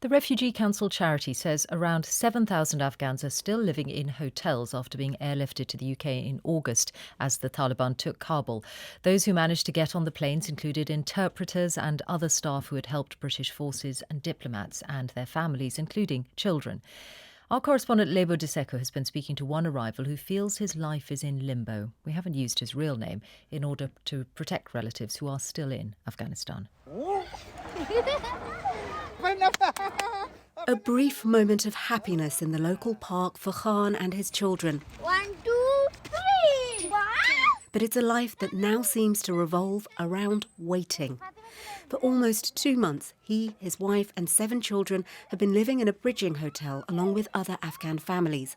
The Refugee Council charity says around 7,000 Afghans are still living in hotels after being airlifted to the UK in August as the Taliban took Kabul. Those who managed to get on the planes included interpreters and other staff who had helped British forces and diplomats and their families, including children. Our correspondent Lebo Diseko has been speaking to one arrival who feels his life is in limbo. We haven't used his real name in order to protect relatives who are still in Afghanistan. A brief moment of happiness in the local park for Khan and his children. 1, 2, 3. Wow. But it's a life that now seems to revolve around waiting. For almost 2 months, he, his wife and 7 children have been living in a bridging hotel along with other Afghan families.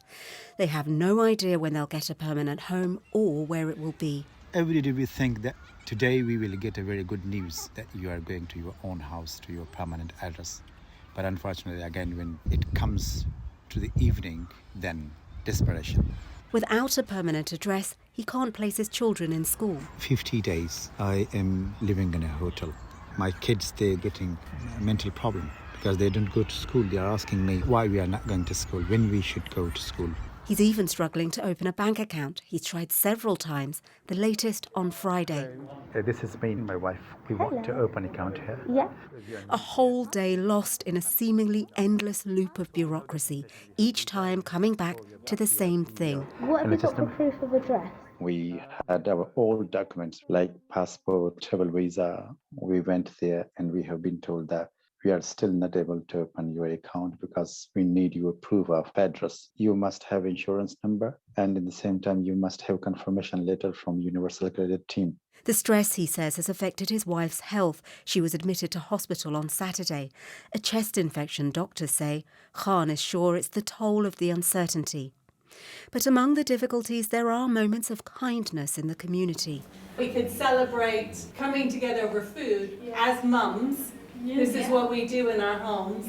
They have no idea when they'll get a permanent home or where it will be. Every day we think that today we will get a very good news that you are going to your own house, to your permanent address. But unfortunately, again, when it comes to the evening, then desperation. Without a permanent address, he can't place his children in school. 50 days I am living in a hotel. My kids, they're getting a mental problem because they don't go to school. They are asking me why we are not going to school, when we should go to school. He's even struggling to open a bank account. He's tried several times, the latest on Friday. This is me and my wife. We want to open an account here. Yeah. A whole day lost in a seemingly endless loop of bureaucracy, each time coming back to the same thing. What have you got for proof of address? We had our old documents like passport, travel visa. We went there and we have been told that we are still not able to open your account because we need your proof of address. You must have insurance number, and at the same time, you must have confirmation letter from Universal Credit Team. The stress, he says, has affected his wife's health. She was admitted to hospital on Saturday. A chest infection, doctors say. Khan is sure it's the toll of the uncertainty. But among the difficulties, there are moments of kindness in the community. We could celebrate coming together over food as mums. This is what we do in our homes.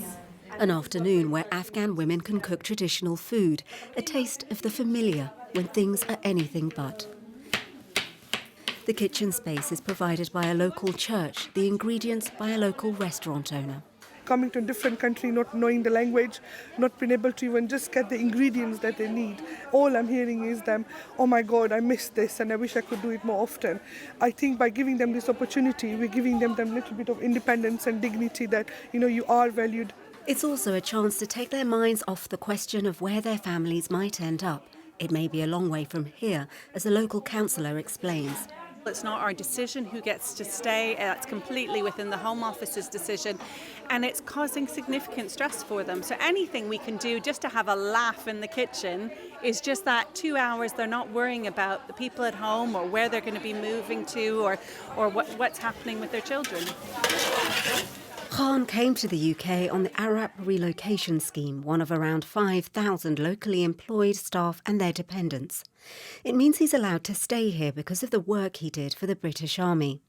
An afternoon where Afghan women can cook traditional food, a taste of the familiar when things are anything but. The kitchen space is provided by a local church, the ingredients by a local restaurant owner. Coming to a different country, not knowing the language, not being able to even just get the ingredients that they need. All I'm hearing is them, oh my God, I miss this and I wish I could do it more often. I think by giving them this opportunity, we're giving them a little bit of independence and dignity that, you are valued. It's also a chance to take their minds off the question of where their families might end up. It may be a long way from here, as a local councillor explains. It's not our decision who gets to stay. It's completely within the Home Office's decision, and it's causing significant stress for them. So anything we can do just to have a laugh in the kitchen is just that 2 hours they're not worrying about the people at home or where they're going to be moving to or what's happening with their children. Khan came to the UK on the Arab Relocation Scheme, one of around 5,000 locally employed staff and their dependents. It means he's allowed to stay here because of the work he did for the British Army.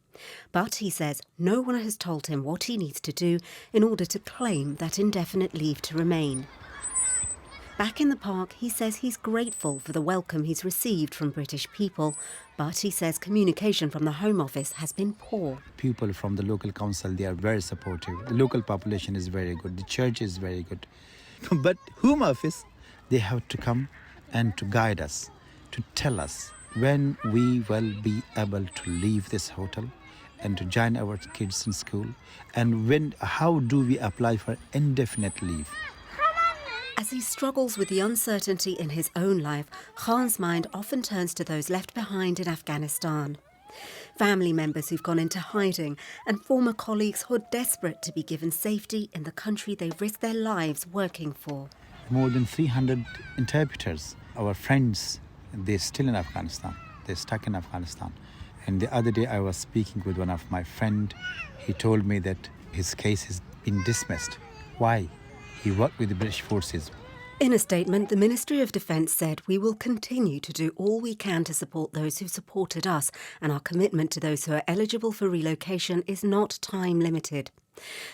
But, he says, no one has told him what he needs to do in order to claim that indefinite leave to remain. Back in the park, he says he's grateful for the welcome he's received from British people, but he says communication from the Home Office has been poor. People from the local council, they are very supportive. The local population is very good. The church is very good. But Home Office, they have to come and to guide us, to tell us when we will be able to leave this hotel and to join our kids in school, and how do we apply for indefinite leave. As he struggles with the uncertainty in his own life, Khan's mind often turns to those left behind in Afghanistan. Family members who've gone into hiding and former colleagues who are desperate to be given safety in the country they've risked their lives working for. More than 300 interpreters, our friends, they're still in Afghanistan. They're stuck in Afghanistan. And the other day I was speaking with one of my friends. He told me that his case has been dismissed. Why? He worked with the British forces. In a statement, the Ministry of Defence said, "We will continue to do all we can to support those who supported us, and our commitment to those who are eligible for relocation is not time limited."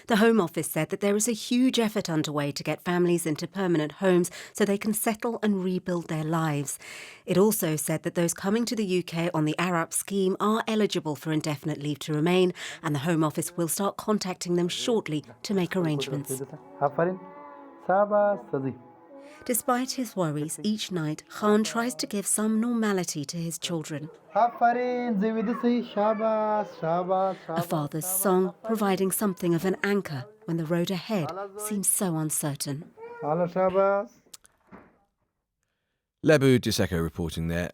The Home Office said that there is a huge effort underway to get families into permanent homes so they can settle and rebuild their lives. It also said that those coming to the UK on the ARAP scheme are eligible for indefinite leave to remain, and the Home Office will start contacting them shortly to make arrangements. Despite his worries, each night Khan tries to give some normality to his children. A father's song providing something of an anchor when the road ahead seems so uncertain. Lebo, Diseko reporting there.